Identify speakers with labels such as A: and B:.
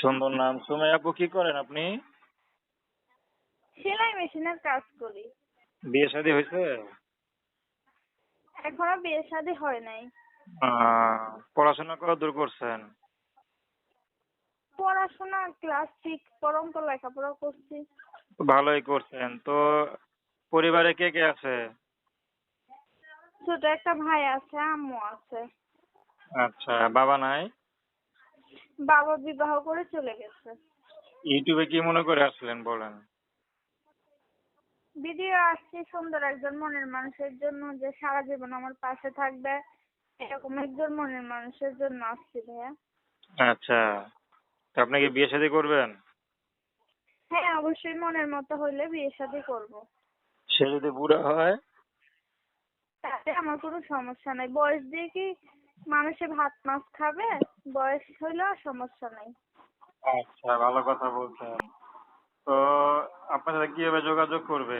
A: সুন্দর নাম। সুমাইয়া আপু, কি করেন আপনি?
B: সেলাই মেশিনের কাজ করি।
A: বিয়ে শাদী হয়েছে?
B: এখনো বিয়ে শাদী হয় নাই।
A: পড়াশোনা কত দূর করছেন?
B: পড়াশোনা ক্লাস 6 পর্যন্ত লেখাপড়া করছি।
A: ভালোই করছেন তো। পরিবারে কে কে আছে?
B: ছোট একটা ভাই আছে, আম্মু আছে।
A: আচ্ছা, বাবা নাই?
B: বাবা বিবাহ করে চলে গেছে।
A: ইউটিউবে কি মনে করে আসলেন বলেন?
B: ভিডিও আসছে সুন্দর একজন মনের মানুষের জন্য, যে সারা জীবন আমার পাশে থাকবে, এরকম একজন মনের মানুষের জন্য আসছি ভাইয়া।
A: আচ্ছা, তো আপনি কি বিয়ে শাদী করবেন?
B: হ্যাঁ, অবশ্যই মনের মতো হইলে বিয়ে শাদী করবো।
A: সে যদি বুড়া হয়?
B: তাতে আমার কোনো সমস্যা নাই। বয়স দিয়ে কি মানুষে ভাত মাছ খাবে? বয়স হইলেও সমস্যা নাই।
A: আচ্ছা, ভালো কথা বলছেন। তো আপনার সাথে কিভাবে যোগাযোগ করবে?